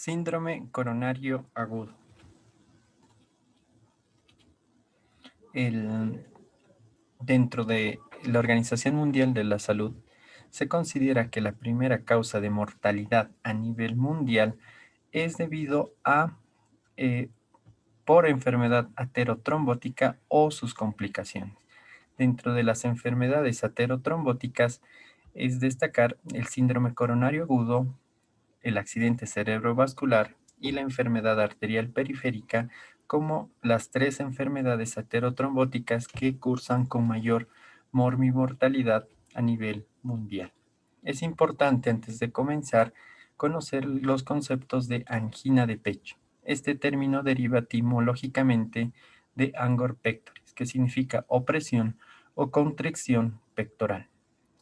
Síndrome coronario agudo. El- Dentro de la Organización Mundial de la Salud, se considera que la primera causa de mortalidad a nivel mundial es debido a eh, por enfermedad aterotrombótica o sus complicaciones. Dentro de las enfermedades aterotrombóticas es destacar el síndrome coronario agudo, el accidente cerebrovascular y la enfermedad arterial periférica como las tres enfermedades aterotrombóticas que cursan con mayor mortalidad a nivel mundial. Es importante antes de comenzar conocer los conceptos de angina de pecho. Este término deriva etimológicamente de angor pectoris, que significa opresión o constricción pectoral.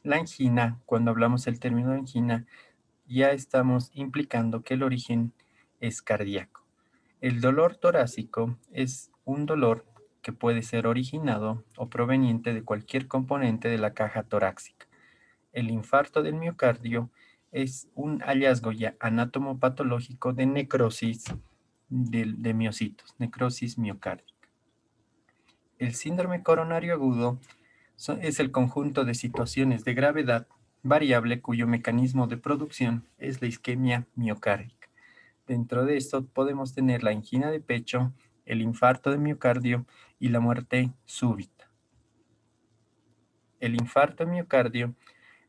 La angina, cuando hablamos del término de angina, ya estamos implicando que el origen es cardíaco. El dolor torácico es un dolor que puede ser originado o proveniente de cualquier componente de la caja torácica. El infarto del miocardio es un hallazgo ya anatomopatológico de necrosis de miocitos, necrosis miocárdica. El síndrome coronario agudo es el conjunto de situaciones de gravedad variable cuyo mecanismo de producción es la isquemia miocárdica. Dentro de esto podemos tener la angina de pecho, el infarto de miocardio y la muerte súbita. El infarto de miocardio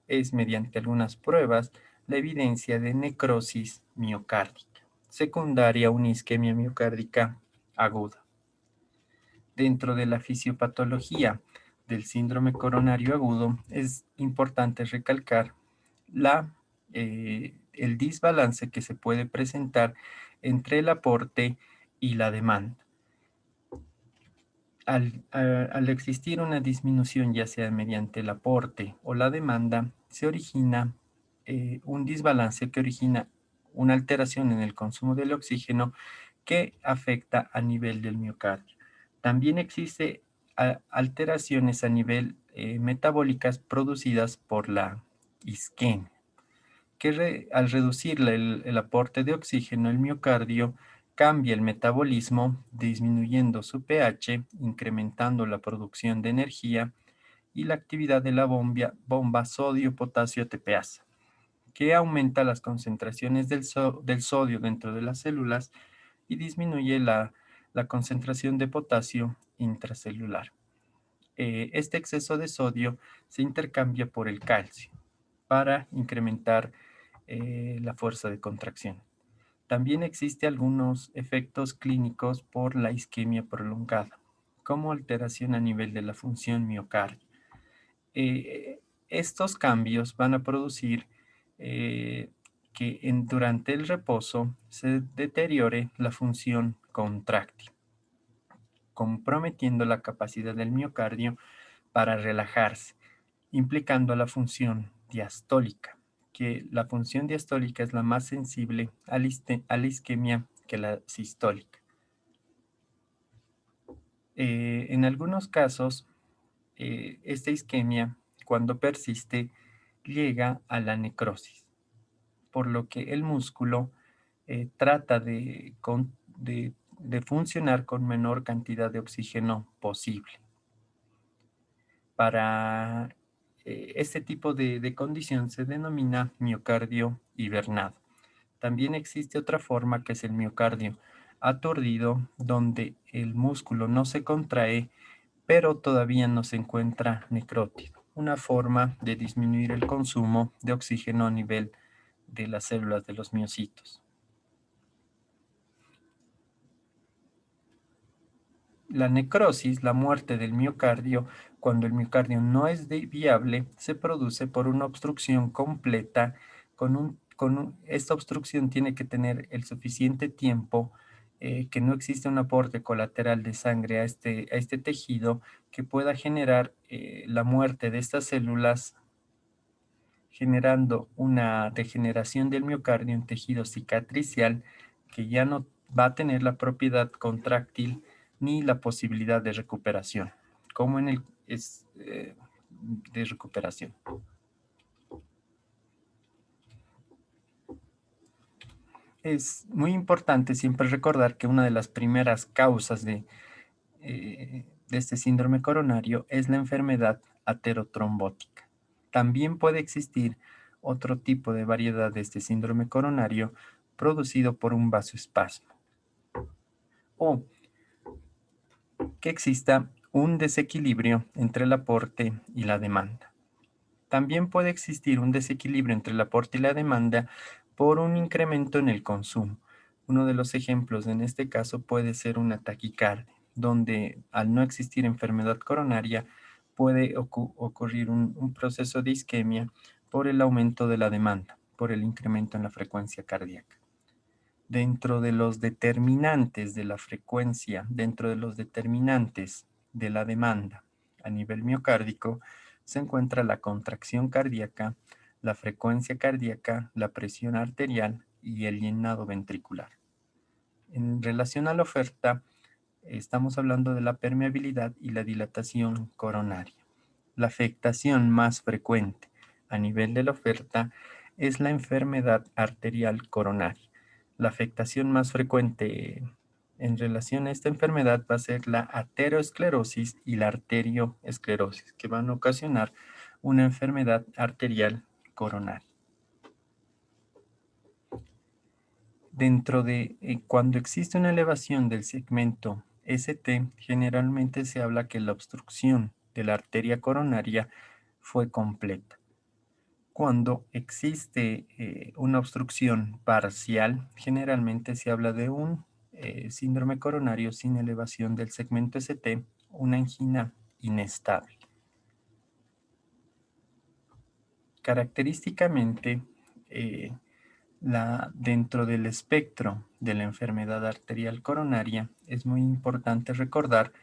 es, mediante algunas pruebas, la evidencia de necrosis miocárdica, secundaria a una isquemia miocárdica aguda. Dentro de la fisiopatología del síndrome coronario agudo, es importante recalcar el desbalance que se puede presentar entre el aporte y la demanda. Al existir una disminución, ya sea mediante el aporte o la demanda, se origina un desbalance que origina una alteración en el consumo del oxígeno que afecta a nivel del miocardio. También existe alteraciones a nivel metabólicas producidas por la isquemia, que al reducir el aporte de oxígeno, el miocardio cambia el metabolismo, disminuyendo su pH, incrementando la producción de energía y la actividad de la bomba sodio-potasio ATPasa, que aumenta las concentraciones del sodio dentro de las células y disminuye la concentración de potasio intracelular. Este exceso de sodio se intercambia por el calcio para incrementar la fuerza de contracción. También existen algunos efectos clínicos por la isquemia prolongada, como alteración a nivel de la función miocardio. Eh, Estos cambios van a producir que durante el reposo se deteriore la función contráctil, comprometiendo la capacidad del miocardio para relajarse, implicando la función diastólica, que la función diastólica es la más sensible a la isquemia que la sistólica. En algunos casos, esta isquemia, cuando persiste, llega a la necrosis, por lo que el músculo trata de funcionar con menor cantidad de oxígeno posible. Para este tipo de condición se denomina miocardio hibernado. También existe otra forma que es el miocardio aturdido, donde el músculo no se contrae, pero todavía no se encuentra necrótico. Una forma de disminuir el consumo de oxígeno a nivel de las células de los miocitos. La necrosis, la muerte del miocardio, cuando el miocardio no es viable, se produce por una obstrucción completa. Esta obstrucción tiene que tener el suficiente tiempo, que no existe un aporte colateral de sangre a este tejido que pueda generar la muerte de estas células, generando una degeneración del miocardio en tejido cicatricial que ya no va a tener la propiedad contráctil ni la posibilidad de recuperación, como en el de recuperación. Es muy importante siempre recordar que una de las primeras causas de este síndrome coronario es la enfermedad aterotrombótica. También puede existir otro tipo de variedad de este síndrome coronario producido por un vasoespasmo o que exista un desequilibrio entre el aporte y la demanda. También puede existir un desequilibrio entre el aporte y la demanda por un incremento en el consumo. Uno de los ejemplos en este caso puede ser una taquicardia, donde al no existir enfermedad coronaria puede ocurrir un proceso de isquemia por el aumento de la demanda, por el incremento en la frecuencia cardíaca. Dentro de los determinantes de la frecuencia, dentro de los determinantes de la demanda a nivel miocárdico, se encuentra la contracción cardíaca, la frecuencia cardíaca, la presión arterial y el llenado ventricular. En relación a la oferta, estamos hablando de la permeabilidad y la dilatación coronaria. La afectación más frecuente a nivel de la oferta es la enfermedad arterial coronaria. La afectación más frecuente en relación a esta enfermedad va a ser la ateroesclerosis y la arterioesclerosis, que van a ocasionar una enfermedad arterial coronaria. Cuando existe una elevación del segmento ST, generalmente se habla que la obstrucción de la arteria coronaria fue completa. Cuando existe una obstrucción parcial, generalmente se habla de un síndrome coronario sin elevación del segmento ST, una angina inestable. Característicamente, dentro del espectro de la enfermedad arterial coronaria, es muy importante recordar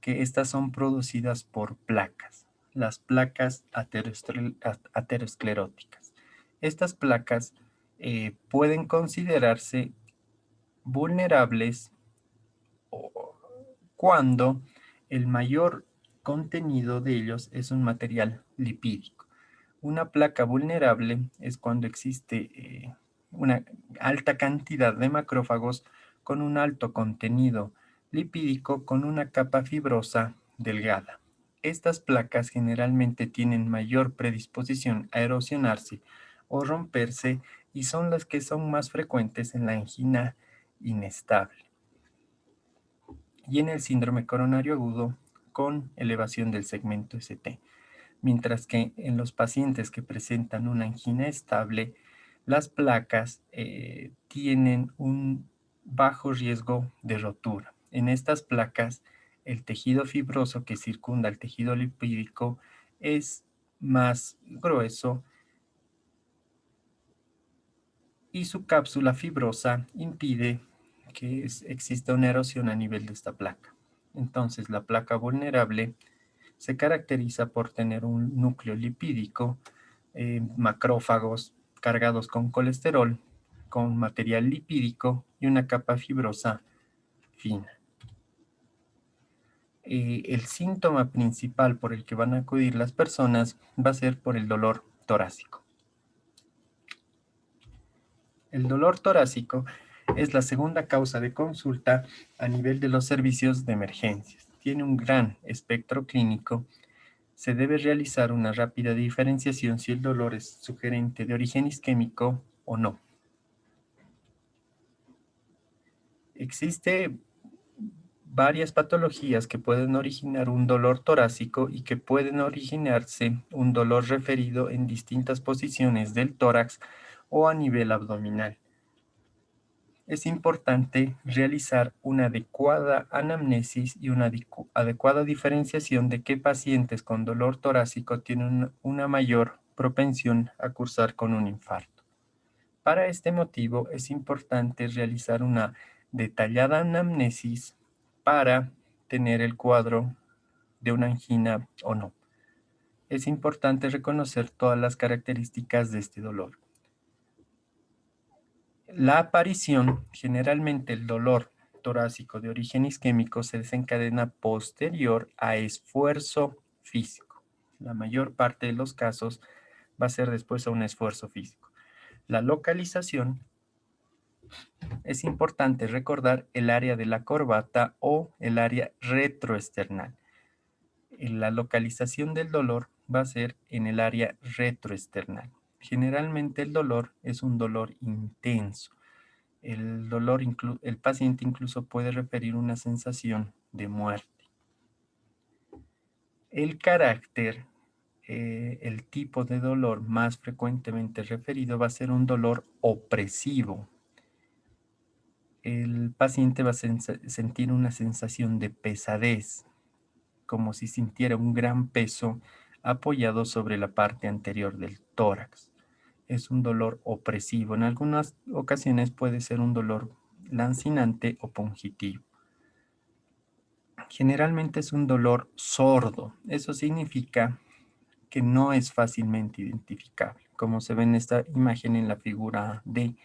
que estas son producidas por placas, las placas ateroscleróticas. Estas placas pueden considerarse vulnerables cuando el mayor contenido de ellos es un material lipídico. Una placa vulnerable es cuando existe una alta cantidad de macrófagos con un alto contenido lipídico con una capa fibrosa delgada. Estas placas generalmente tienen mayor predisposición a erosionarse o romperse y son las que son más frecuentes en la angina inestable y en el síndrome coronario agudo con elevación del segmento ST. Mientras que en los pacientes que presentan una angina estable, las placas tienen un bajo riesgo de rotura. En estas placas, el tejido fibroso que circunda el tejido lipídico es más grueso y su cápsula fibrosa impide que exista una erosión a nivel de esta placa. Entonces, la placa vulnerable se caracteriza por tener un núcleo lipídico, macrófagos cargados con colesterol, con material lipídico y una capa fibrosa fina. El síntoma principal por el que van a acudir las personas va a ser por el dolor torácico. El dolor torácico es la segunda causa de consulta a nivel de los servicios de emergencias. Tiene un gran espectro clínico. Se debe realizar una rápida diferenciación si el dolor es sugerente de origen isquémico o no. Existe varias patologías que pueden originar un dolor torácico y que pueden originarse un dolor referido en distintas posiciones del tórax o a nivel abdominal. Es importante realizar una adecuada anamnesis y una adecuada diferenciación de qué pacientes con dolor torácico tienen una mayor propensión a cursar con un infarto. Para este motivo es importante realizar una detallada anamnesis para tener el cuadro de una angina o no. Es importante reconocer todas las características de este dolor. La aparición, generalmente el dolor torácico de origen isquémico se desencadena posterior a esfuerzo físico. La mayor parte de los casos va a ser después a un esfuerzo físico. La localización es importante recordar el área de la corbata o el área retroesternal. La localización del dolor va a ser en el área retroesternal. Generalmente el dolor es un dolor intenso. El paciente incluso puede referir una sensación de muerte. El carácter, el tipo de dolor más frecuentemente referido va a ser un dolor opresivo. El paciente va a sentir una sensación de pesadez, como si sintiera un gran peso apoyado sobre la parte anterior del tórax. Es un dolor opresivo. En algunas ocasiones puede ser un dolor lancinante o pungitivo. Generalmente es un dolor sordo. Eso significa que no es fácilmente identificable. Como se ve en esta imagen en la figura D,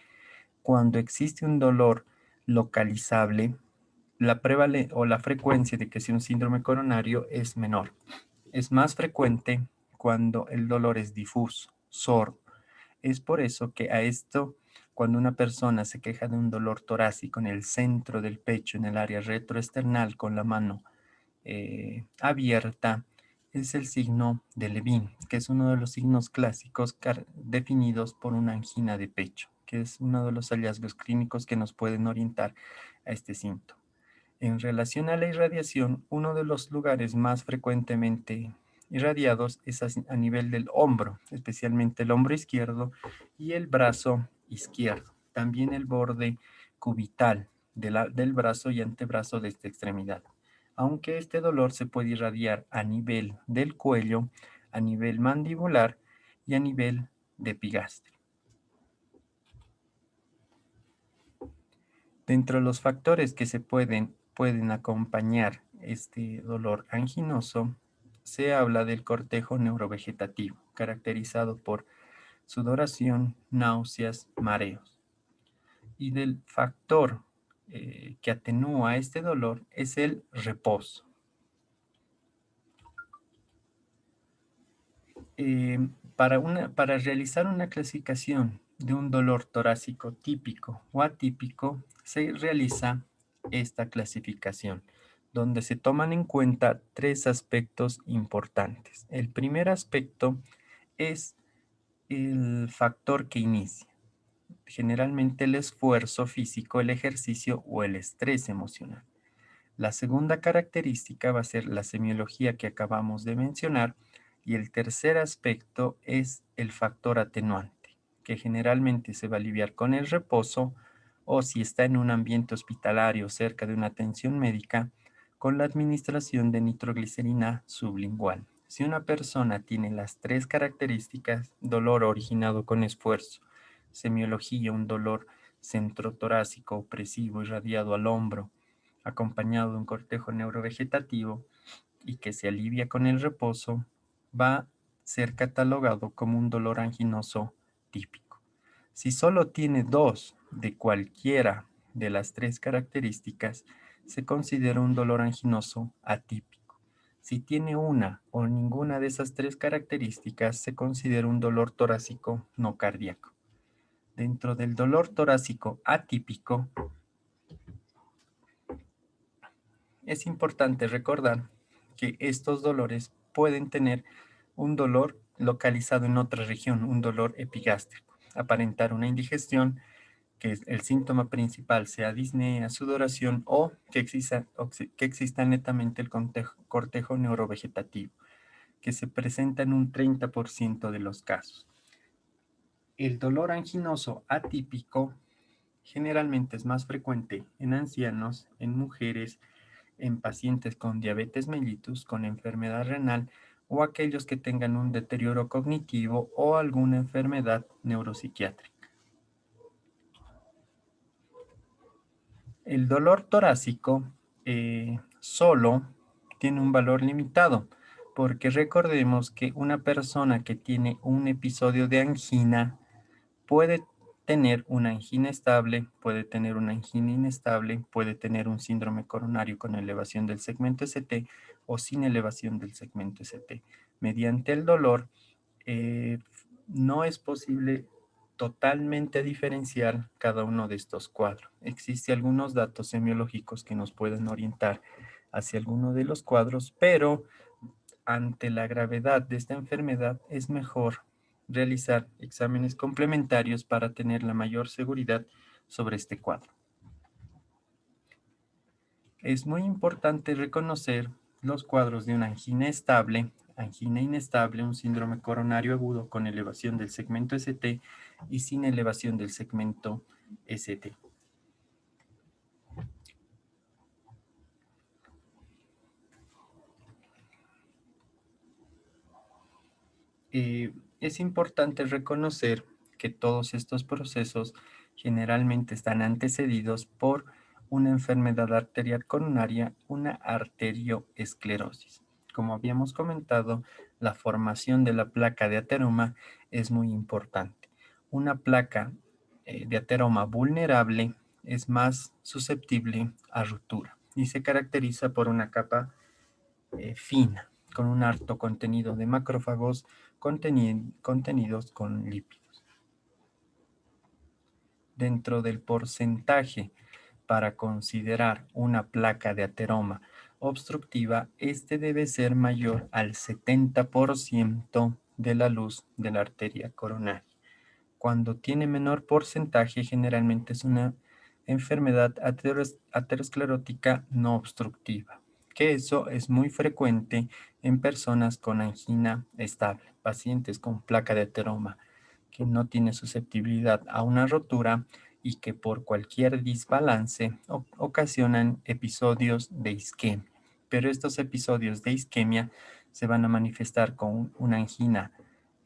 cuando existe un dolor localizable, la frecuencia de que sea un síndrome coronario es menor. Es más frecuente cuando el dolor es difuso, sordo. Es por eso que a esto, cuando una persona se queja de un dolor torácico en el centro del pecho, en el área retroesternal, con la mano abierta, es el signo de Levin, que es uno de los signos clásicos definidos por una angina de pecho, que es uno de los hallazgos clínicos que nos pueden orientar a este síntoma. En relación a la irradiación, uno de los lugares más frecuentemente irradiados es a nivel del hombro, especialmente el hombro izquierdo y el brazo izquierdo. También el borde cubital del brazo y antebrazo de esta extremidad. Aunque este dolor se puede irradiar a nivel del cuello, a nivel mandibular y a nivel de epigastrio. Dentro de los factores que pueden acompañar este dolor anginoso, se habla del cortejo neurovegetativo, caracterizado por sudoración, náuseas, mareos. Y del factor que atenúa este dolor es el reposo. Para realizar una clasificación de un dolor torácico típico o atípico, se realiza esta clasificación, donde se toman en cuenta tres aspectos importantes. El primer aspecto es el factor que inicia, generalmente el esfuerzo físico, el ejercicio o el estrés emocional. La segunda característica va a ser la semiología que acabamos de mencionar y el tercer aspecto es el factor atenuante, que generalmente se va a aliviar con el reposo o si está en un ambiente hospitalario cerca de una atención médica, con la administración de nitroglicerina sublingual. Si una persona tiene las tres características, dolor originado con esfuerzo, semiología, un dolor centrotorácico opresivo irradiado al hombro, acompañado de un cortejo neurovegetativo y que se alivia con el reposo, va a ser catalogado como un dolor anginoso típico. Si solo tiene dos de cualquiera de las tres características, se considera un dolor anginoso atípico. Si tiene una o ninguna de esas tres características, se considera un dolor torácico no cardíaco. Dentro del dolor torácico atípico, es importante recordar que estos dolores pueden tener un dolor localizado en otra región, un dolor epigástrico, aparentar una indigestión, que el síntoma principal sea disnea, sudoración que exista netamente el cortejo neurovegetativo, que se presenta en un 30% de los casos. El dolor anginoso atípico generalmente es más frecuente en ancianos, en mujeres, en pacientes con diabetes mellitus, con enfermedad renal o aquellos que tengan un deterioro cognitivo o alguna enfermedad neuropsiquiátrica. El dolor torácico solo tiene un valor limitado, porque recordemos que una persona que tiene un episodio de angina puede tener una angina estable, puede tener una angina inestable, puede tener un síndrome coronario con elevación del segmento ST o sin elevación del segmento ST. Mediante el dolor, no es posible totalmente diferenciar cada uno de estos cuadros. Existen algunos datos semiológicos que nos pueden orientar hacia alguno de los cuadros, pero ante la gravedad de esta enfermedad es mejor realizar exámenes complementarios para tener la mayor seguridad sobre este cuadro. Es muy importante reconocer los cuadros de una angina estable, angina inestable, un síndrome coronario agudo con elevación del segmento ST y sin elevación del segmento ST. Es importante reconocer que todos estos procesos generalmente están antecedidos por una enfermedad arterial coronaria, una arterioesclerosis. Como habíamos comentado, la formación de la placa de ateroma es muy importante. Una placa de ateroma vulnerable es más susceptible a ruptura y se caracteriza por una capa fina, con un alto contenido de macrófagos contenidos con lípidos. Dentro del porcentaje para considerar una placa de ateroma obstructiva, este debe ser mayor al 70% de la luz de la arteria coronaria. Cuando tiene menor porcentaje, generalmente es una enfermedad aterosclerótica no obstructiva, que eso es muy frecuente en personas con angina estable, pacientes con placa de ateroma que no tiene susceptibilidad a una rotura y que por cualquier desbalance ocasionan episodios de isquemia. Pero estos episodios de isquemia se van a manifestar con una angina,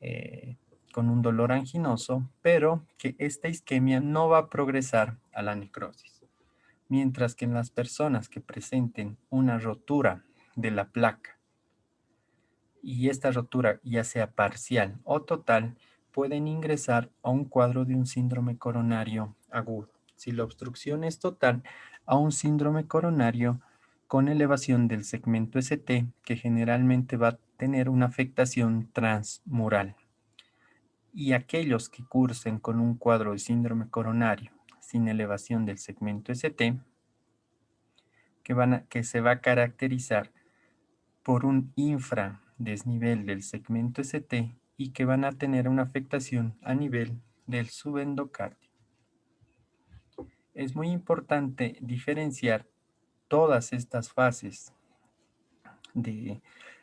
eh, con un dolor anginoso, pero que esta isquemia no va a progresar a la necrosis. Mientras que en las personas que presenten una rotura de la placa y esta rotura ya sea parcial o total, pueden ingresar a un cuadro de un síndrome coronario agudo. Si la obstrucción es total, a un síndrome coronario con elevación del segmento ST, que generalmente va a tener una afectación transmural. Y aquellos que cursen con un cuadro de síndrome coronario sin elevación del segmento ST, que se va a caracterizar por un infradesnivel del segmento ST y que van a tener una afectación a nivel del subendocardio. Es muy importante diferenciar todas estas fases de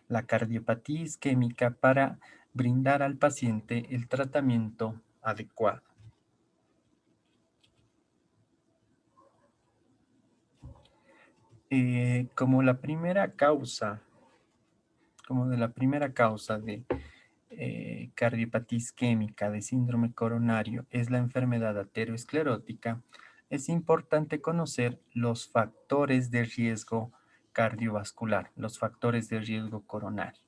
la cardiopatía isquémica para brindar al paciente el tratamiento adecuado. Como la primera causa, como de la primera causa de cardiopatía isquémica de síndrome coronario es la enfermedad aterosclerótica, es importante conocer los factores de riesgo cardiovascular, los factores de riesgo coronario.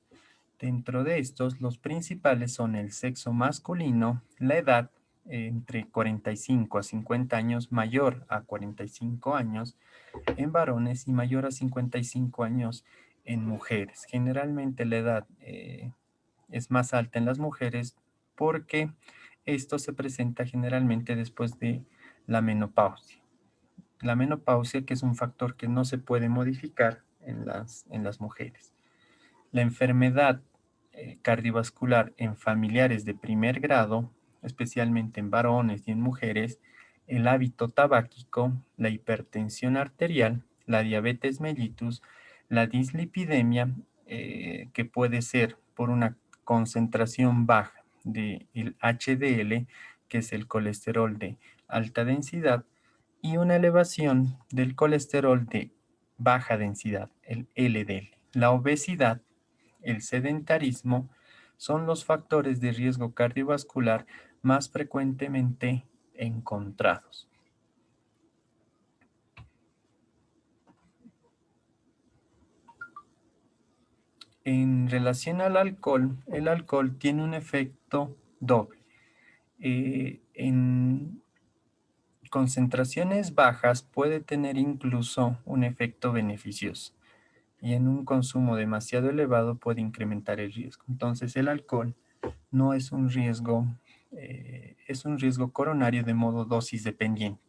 Dentro de estos, los principales son el sexo masculino, la edad entre 45 a 50 años, mayor a 45 años en varones y mayor a 55 años en mujeres. Generalmente la edad es más alta en las mujeres porque esto se presenta generalmente después de la menopausia. La menopausia, que es un factor que no se puede modificar en las mujeres. La enfermedad cardiovascular en familiares de primer grado, especialmente en varones y en mujeres, el hábito tabáquico, la hipertensión arterial, la diabetes mellitus, la dislipidemia, que puede ser por una concentración baja del HDL, que es el colesterol de alta densidad, y una elevación del colesterol de baja densidad, el LDL. La obesidad, el sedentarismo son los factores de riesgo cardiovascular más frecuentemente encontrados. En relación al alcohol, el alcohol tiene un efecto doble. En concentraciones bajas puede tener incluso un efecto beneficioso y en un consumo demasiado elevado puede incrementar el riesgo. Entonces el alcohol no es un riesgo es un riesgo coronario de modo dosis dependiente.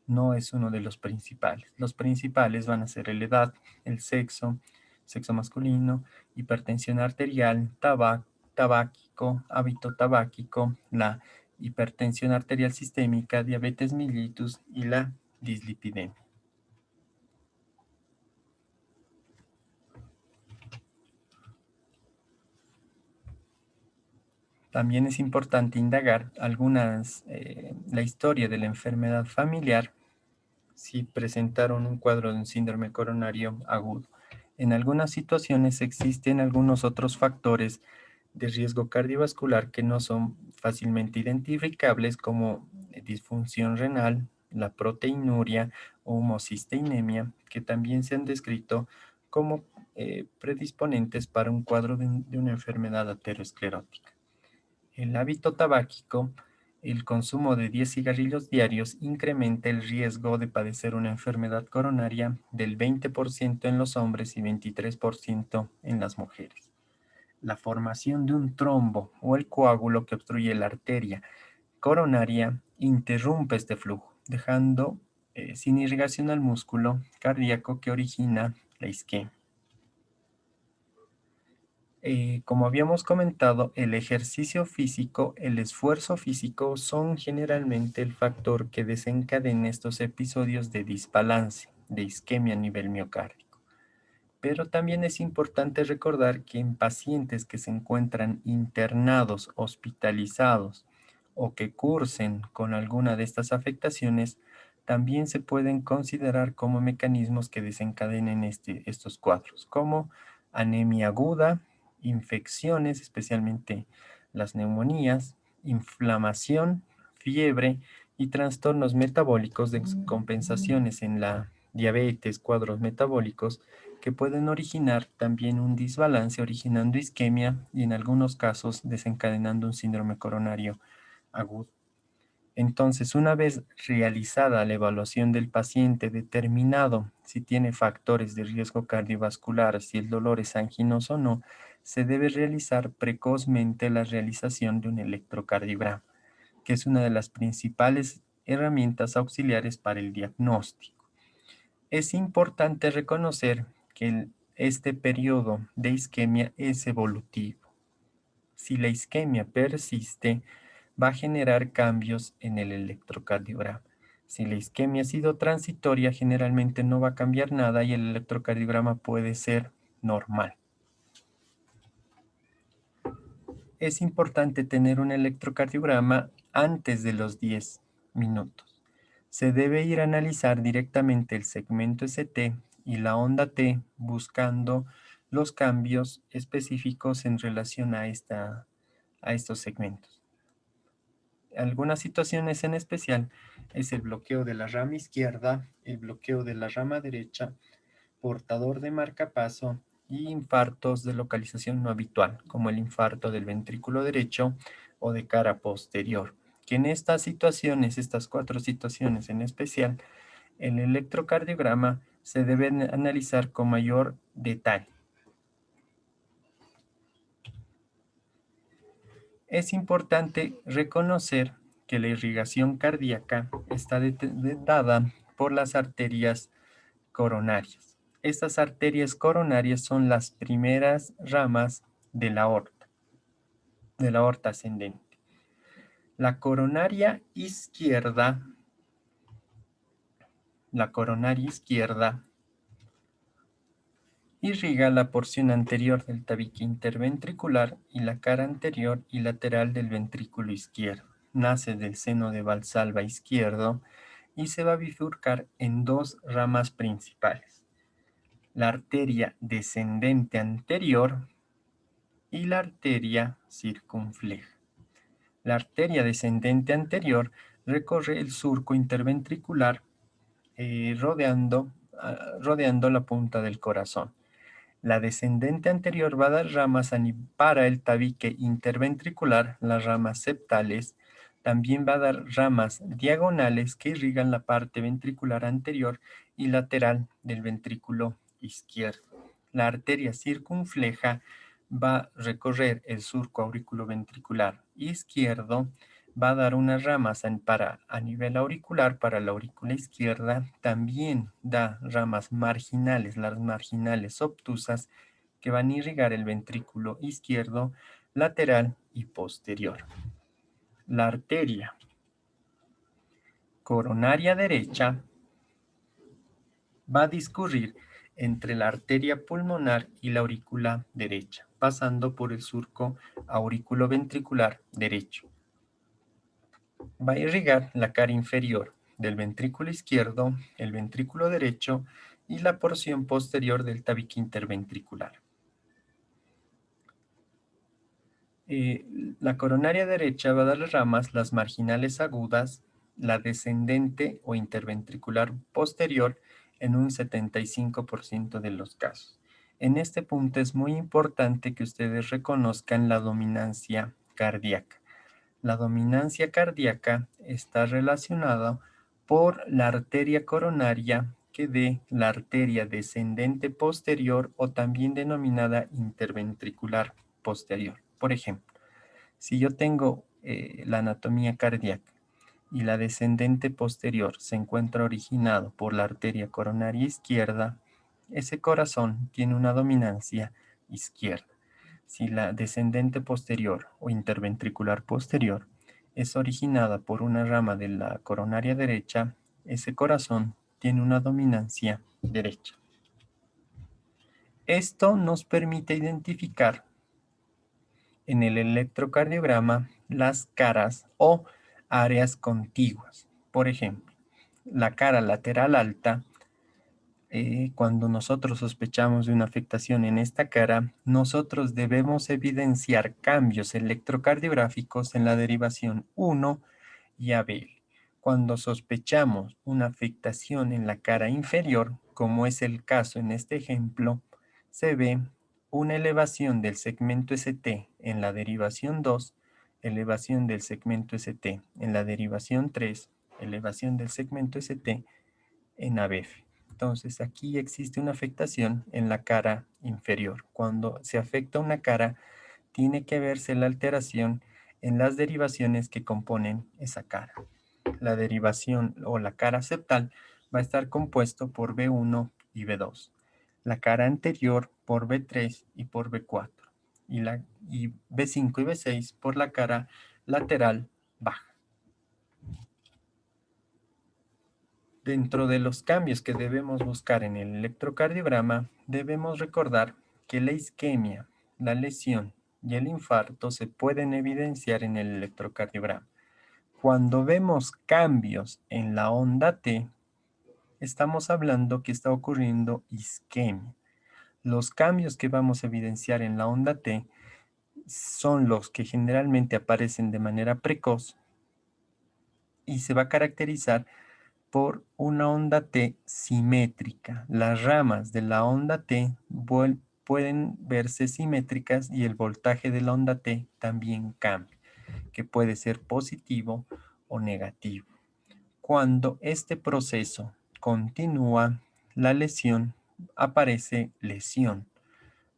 No es uno de los principales. Los principales van a ser la edad, el sexo, sexo masculino, hipertensión arterial, tabáquico, hábito tabáquico, la hipertensión arterial sistémica, diabetes mellitus y la dislipidemia. También es importante indagar la historia de la enfermedad familiar si presentaron un cuadro de un síndrome coronario agudo. En algunas situaciones existen algunos otros factores de riesgo cardiovascular que no son fácilmente identificables como disfunción renal, la proteinuria o homocisteinemia, que también se han descrito como predisponentes para un cuadro de una enfermedad aterosclerótica. El hábito tabáquico, el consumo de 10 cigarrillos diarios incrementa el riesgo de padecer una enfermedad coronaria del 20% en los hombres y 23% en las mujeres. La formación de un trombo o el coágulo que obstruye la arteria coronaria interrumpe este flujo, dejando sin irrigación al músculo cardíaco que origina la isquemia. Como habíamos comentado, el ejercicio físico, el esfuerzo físico son generalmente el factor que desencadena estos episodios de desbalance, de isquemia a nivel miocárdico. Pero también es importante recordar que en pacientes que se encuentran internados, hospitalizados o que cursen con alguna de estas afectaciones, también se pueden considerar como mecanismos que desencadenen estos cuadros, como anemia aguda, infecciones, especialmente las neumonías, inflamación, fiebre y trastornos metabólicos de compensaciones en la diabetes, cuadros metabólicos que pueden originar también un desbalance, originando isquemia y en algunos casos desencadenando un síndrome coronario agudo. Entonces, una vez realizada la evaluación del paciente, determinado si tiene factores de riesgo cardiovascular, si el dolor es anginoso o no, se debe realizar precozmente la realización de un electrocardiograma, que es una de las principales herramientas auxiliares para el diagnóstico. Es importante reconocer que este periodo de isquemia es evolutivo. Si la isquemia persiste, va a generar cambios en el electrocardiograma. Si la isquemia ha sido transitoria, generalmente no va a cambiar nada y el electrocardiograma puede ser normal. Es importante tener un electrocardiograma antes de los 10 minutos. Se debe ir a analizar directamente el segmento ST y la onda T buscando los cambios específicos en relación a estos segmentos. Algunas situaciones en especial es el bloqueo de la rama izquierda, el bloqueo de la rama derecha, portador de marcapaso y infartos de localización no habitual, como el infarto del ventrículo derecho o de cara posterior. Que en estas situaciones, estas 4 situaciones en especial, el electrocardiograma se debe analizar con mayor detalle. Es importante reconocer que la irrigación cardíaca está dada por las arterias coronarias. Estas arterias coronarias son las primeras ramas de la aorta ascendente. La coronaria izquierda irriga la porción anterior del tabique interventricular y la cara anterior y lateral del ventrículo izquierdo. Nace del seno de Valsalva izquierdo y se va a bifurcar en 2 ramas principales: la arteria descendente anterior y la arteria circunfleja. La arteria descendente anterior recorre el surco interventricular rodeando la punta del corazón. La descendente anterior va a dar ramas para el tabique interventricular, las ramas septales. También va a dar ramas diagonales que irrigan la parte ventricular anterior y lateral del ventrículo izquierdo. La arteria circunfleja va a recorrer el surco auriculoventricular izquierdo, va a dar unas ramas a nivel auricular para la aurícula izquierda, también da ramas marginales, las marginales obtusas, que van a irrigar el ventrículo izquierdo, lateral y posterior. La arteria coronaria derecha va a discurrir entre la arteria pulmonar y la aurícula derecha, pasando por el surco auriculoventricular derecho. Va a irrigar la cara inferior del ventrículo izquierdo, el ventrículo derecho y la porción posterior del tabique interventricular. La coronaria derecha va a dar ramas, las marginales agudas, la descendente o interventricular posterior en un 75% de los casos. En este punto es muy importante que ustedes reconozcan la dominancia cardíaca. La dominancia cardíaca está relacionada por la arteria coronaria que dé la arteria descendente posterior o también denominada interventricular posterior. Por ejemplo, si yo tengo la anatomía cardíaca y la descendente posterior se encuentra originado por la arteria coronaria izquierda, ese corazón tiene una dominancia izquierda. Si la descendente posterior o interventricular posterior es originada por una rama de la coronaria derecha, ese corazón tiene una dominancia derecha. Esto nos permite identificar en el electrocardiograma las caras o áreas contiguas. Por ejemplo, la cara lateral alta, cuando nosotros sospechamos de una afectación en esta cara, nosotros debemos evidenciar cambios electrocardiográficos en la derivación 1 y ABL. Cuando sospechamos una afectación en la cara inferior, como es el caso en este ejemplo, se ve una elevación del segmento ST en la derivación 2, elevación del segmento ST en la derivación 3, elevación del segmento ST en ABF. Entonces aquí existe una afectación en la cara inferior. Cuando se afecta una cara, tiene que verse la alteración en las derivaciones que componen esa cara. La derivación o la cara septal va a estar compuesto por B1 y B2. La cara anterior por B3 y por B4. Y B5 y B6 por la cara lateral baja. Dentro de los cambios que debemos buscar en el electrocardiograma, debemos recordar que la isquemia, la lesión y el infarto se pueden evidenciar en el electrocardiograma. Cuando vemos cambios en la onda T, estamos hablando que está ocurriendo isquemia. Los cambios que vamos a evidenciar en la onda T son los que generalmente aparecen de manera precoz y se va a caracterizar por una onda T simétrica. Las ramas de la onda T pueden verse simétricas y el voltaje de la onda T también cambia, que puede ser positivo o negativo. Cuando este proceso continúa, la lesión aparece lesión.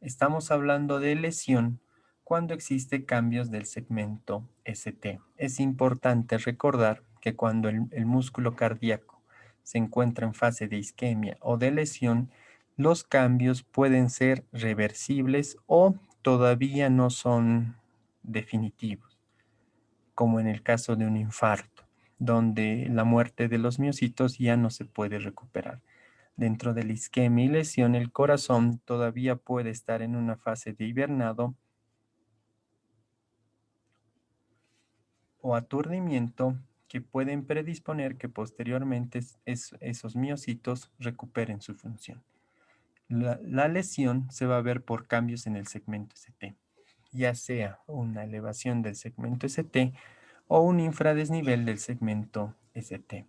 Estamos hablando de lesión cuando existe cambios del segmento ST. Es importante recordar que cuando el músculo cardíaco se encuentra en fase de isquemia o de lesión, los cambios pueden ser reversibles o todavía no son definitivos, como en el caso de un infarto, donde la muerte de los miocitos ya no se puede recuperar. Dentro de la isquemia y lesión, el corazón todavía puede estar en una fase de hibernado o aturdimiento que pueden predisponer que posteriormente esos miocitos recuperen su función. La lesión se va a ver por cambios en el segmento ST, ya sea una elevación del segmento ST o un infradesnivel del segmento ST.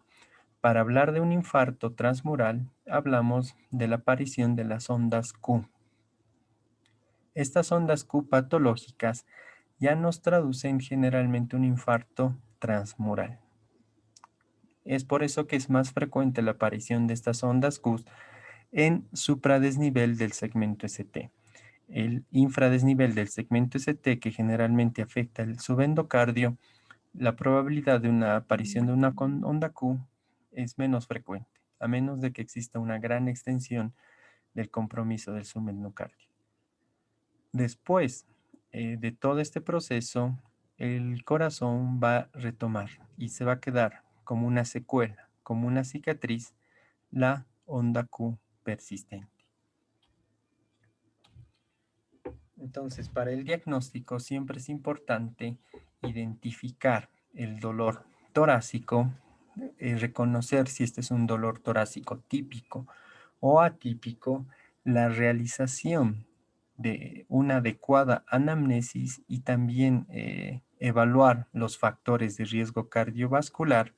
Para hablar de un infarto transmural, hablamos de la aparición de las ondas Q. Estas ondas Q patológicas ya nos traducen generalmente un infarto transmural. Es por eso que es más frecuente la aparición de estas ondas Q en supradesnivel del segmento ST. el infradesnivel del segmento ST, que generalmente afecta el subendocardio, la probabilidad de una aparición de una onda Q es menos frecuente, a menos de que exista una gran extensión del compromiso del subendocardio. Después de todo este proceso, el corazón va a retomar y se va a quedar como una secuela, como una cicatriz, la onda Q persistente. Entonces, para el diagnóstico siempre es importante identificar el dolor torácico, reconocer si este es un dolor torácico típico o atípico, la realización de una adecuada anamnesis y también evaluar los factores de riesgo cardiovascular,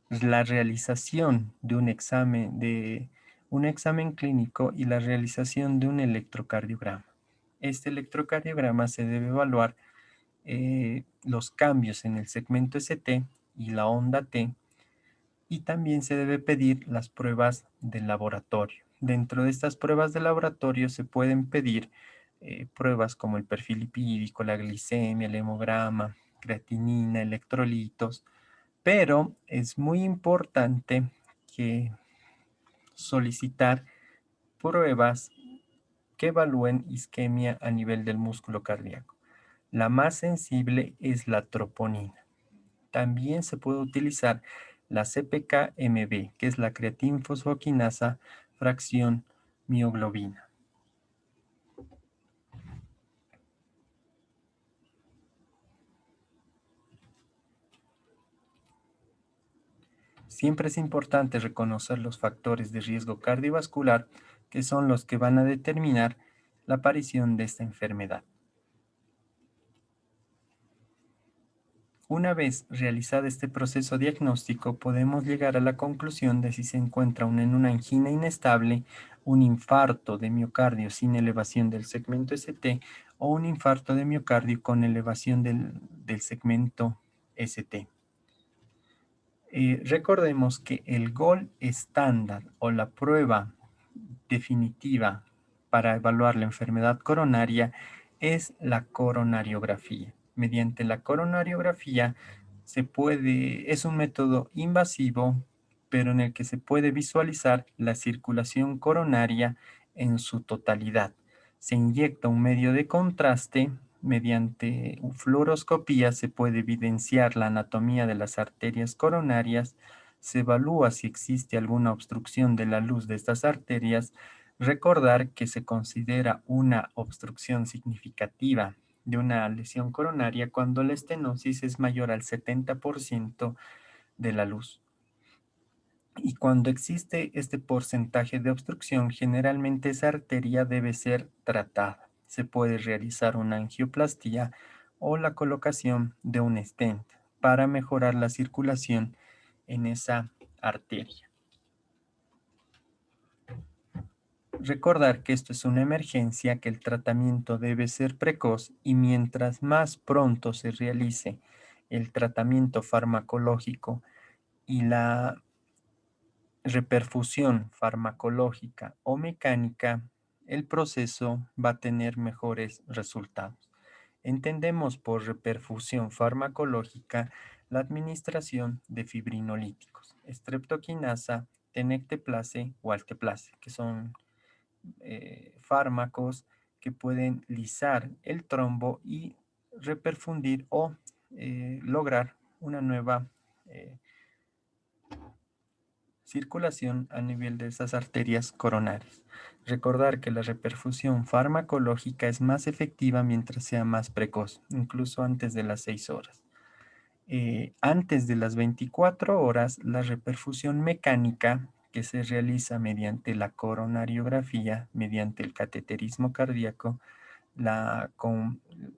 la realización de un examen clínico y la realización de un electrocardiograma. Este electrocardiograma se debe evaluar los cambios en el segmento ST y la onda T, y también se debe pedir las pruebas de laboratorio. Dentro de estas pruebas de laboratorio se pueden pedir pruebas como el perfil lipídico, la glicemia, el hemograma, creatinina, electrolitos, pero es muy importante que solicitar pruebas que evalúen isquemia a nivel del músculo cardíaco. La más sensible es la troponina. También se puede utilizar la CPK-MB, que es la creatinfosfoquinasa fracción mioglobina. Siempre es importante reconocer los factores de riesgo cardiovascular, que son los que van a determinar la aparición de esta enfermedad. Una vez realizado este proceso diagnóstico, podemos llegar a la conclusión de si se encuentra en una angina inestable, un infarto de miocardio sin elevación del segmento ST o un infarto de miocardio con elevación del segmento ST. Recordemos que el gol estándar o la prueba definitiva para evaluar la enfermedad coronaria es la coronariografía. Mediante la coronariografía es un método invasivo, pero en el que se puede visualizar la circulación coronaria en su totalidad. Se inyecta un medio de contraste. Mediante fluoroscopía se puede evidenciar la anatomía de las arterias coronarias, se evalúa si existe alguna obstrucción de la luz de estas arterias. Recordar que se considera una obstrucción significativa de una lesión coronaria cuando la estenosis es mayor al 70% de la luz. Y cuando existe este porcentaje de obstrucción, generalmente esa arteria debe ser tratada. Se puede realizar una angioplastía o la colocación de un stent para mejorar la circulación en esa arteria. Recordar que esto es una emergencia, que el tratamiento debe ser precoz y mientras más pronto se realice el tratamiento farmacológico y la reperfusión farmacológica o mecánica, el proceso va a tener mejores resultados. Entendemos por reperfusión farmacológica la administración de fibrinolíticos, streptoquinasa, tenecteplase o alteplase, que son fármacos que pueden lisar el trombo y reperfundir o lograr una nueva circulación a nivel de esas arterias coronarias. Recordar que la reperfusión farmacológica es más efectiva mientras sea más precoz, incluso antes de las 6 horas. Antes de las 24 horas, la reperfusión mecánica, que se realiza mediante la coronariografía, mediante el cateterismo cardíaco, la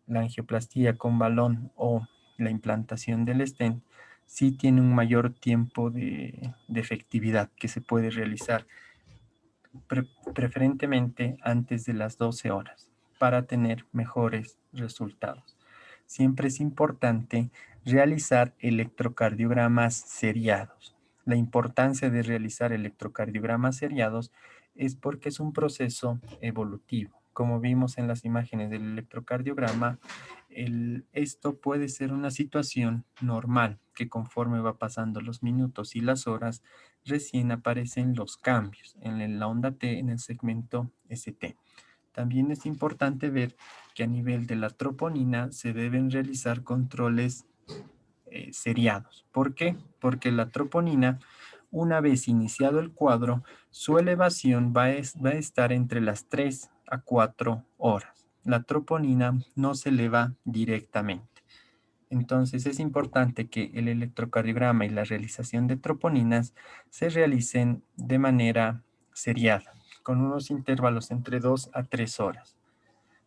angioplastía con balón o la implantación del stent, sí tiene un mayor tiempo de efectividad que se puede realizar preferentemente antes de las 12 horas para tener mejores resultados. Siempre es importante realizar electrocardiogramas seriados. La importancia de realizar electrocardiogramas seriados es porque es un proceso evolutivo. como vimos en las imágenes del electrocardiograma, esto puede ser una situación normal, que conforme va pasando los minutos y las horas, recién aparecen los cambios en la onda T en el segmento ST. También es importante ver que a nivel de la troponina se deben realizar controles seriados. ¿Por qué? Porque la troponina, una vez iniciado el cuadro, su elevación va a estar entre las 3 a 4 horas. La troponina no se eleva directamente. Entonces es importante que el electrocardiograma y la realización de troponinas se realicen de manera seriada, con unos intervalos entre 2 a 3 horas.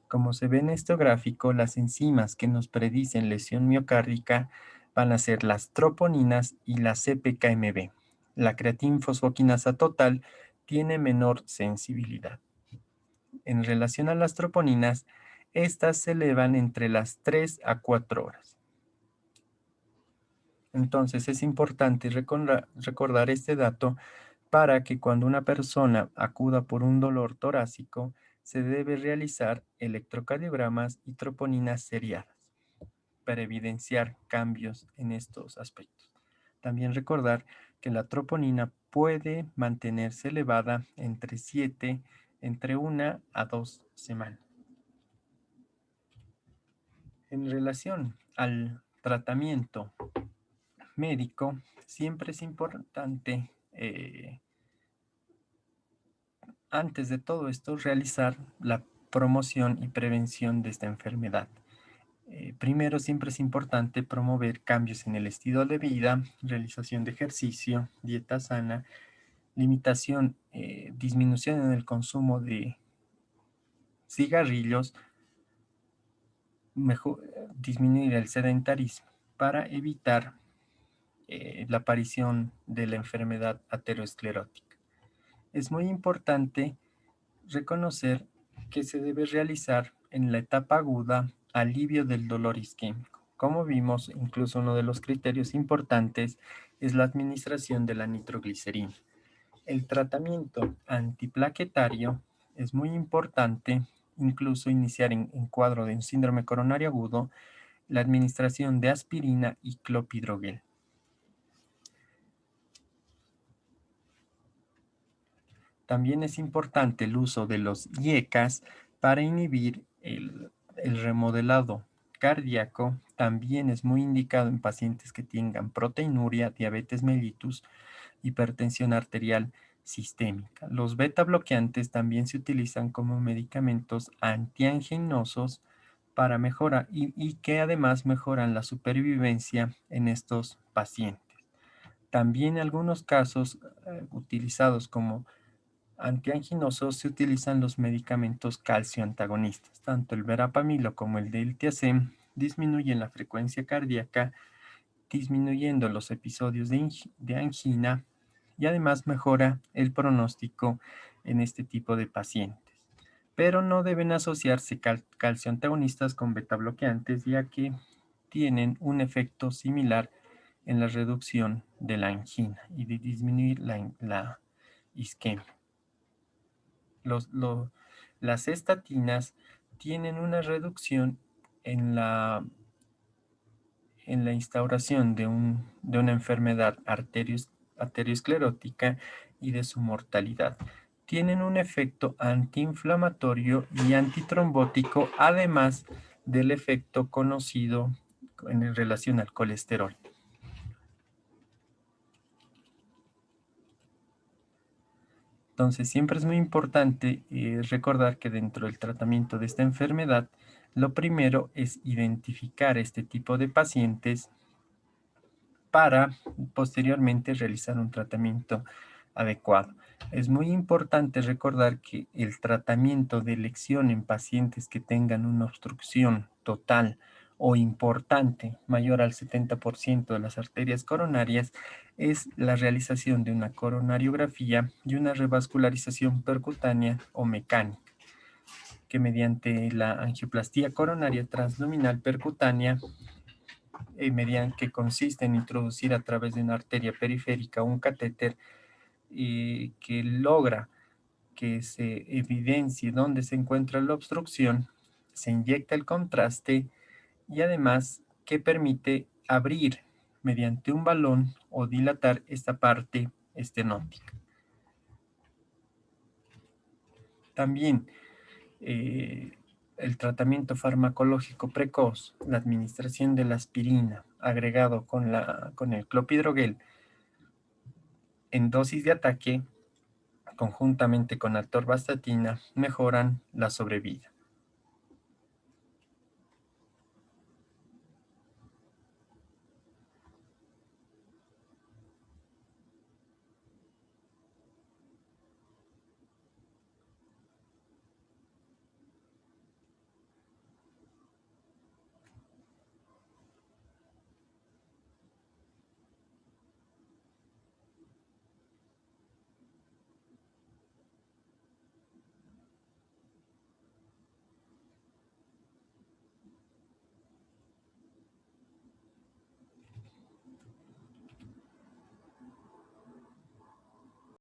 Como se ve en este gráfico, las enzimas que nos predicen lesión miocárdica van a ser las troponinas y la CPKMB. La creatinfosfoquinasa total tiene menor sensibilidad. En relación a las troponinas, estas se elevan entre las 3 a 4 horas. Entonces es importante recordar este dato para que cuando una persona acuda por un dolor torácico, se debe realizar electrocardiogramas y troponinas seriadas para evidenciar cambios en estos aspectos. También recordar que la troponina puede mantenerse elevada entre 1 a 2 semanas. En relación al tratamiento médico, siempre es importante, antes de todo esto, realizar la promoción y prevención de esta enfermedad. Primero, siempre es importante promover cambios en el estilo de vida, realización de ejercicio, dieta sana, disminución en el consumo de cigarrillos, disminuir el sedentarismo para evitar la aparición de la enfermedad aterosclerótica. Es muy importante reconocer que se debe realizar en la etapa aguda alivio del dolor isquémico. Como vimos, incluso uno de los criterios importantes es la administración de la nitroglicerina. El tratamiento antiplaquetario es muy importante, incluso iniciar en cuadro de un síndrome coronario agudo, la administración de aspirina y clopidogrel. También es importante el uso de los IECAS para inhibir el remodelado cardíaco. También es muy indicado en pacientes que tengan proteinuria, diabetes mellitus, hipertensión arterial sistémica. Los beta bloqueantes también se utilizan como medicamentos antianginosos para mejorar y que además mejoran la supervivencia en estos pacientes. También en algunos casos utilizados como antianginosos se utilizan los medicamentos calcio antagonistas. Tanto el verapamilo como el diltiazem disminuyen la frecuencia cardíaca, disminuyendo los episodios de angina y además mejora el pronóstico en este tipo de pacientes. Pero no deben asociarse calcio antagonistas con beta bloqueantes, ya que tienen un efecto similar en la reducción de la angina y de disminuir la isquemia. Las estatinas tienen una reducción en la instauración de una enfermedad arteriosclerótica y de su mortalidad. Tienen un efecto antiinflamatorio y antitrombótico, además del efecto conocido en relación al colesterol. Entonces, siempre es muy importante recordar que dentro del tratamiento de esta enfermedad, lo primero es identificar este tipo de pacientes para posteriormente realizar un tratamiento adecuado. Es muy importante recordar que el tratamiento de elección en pacientes que tengan una obstrucción total o importante mayor al 70% de las arterias coronarias es la realización de una coronariografía y una revascularización percutánea o mecánica, que mediante la angioplastía coronaria transluminal percutánea, que consiste en introducir a través de una arteria periférica un catéter que logra que se evidencie dónde se encuentra la obstrucción, se inyecta el contraste y además que permite abrir mediante un balón o dilatar esta parte estenótica. También eh, el tratamiento farmacológico precoz, la administración de la aspirina agregado con el clopidogrel en dosis de ataque conjuntamente con atorvastatina mejoran la sobrevida.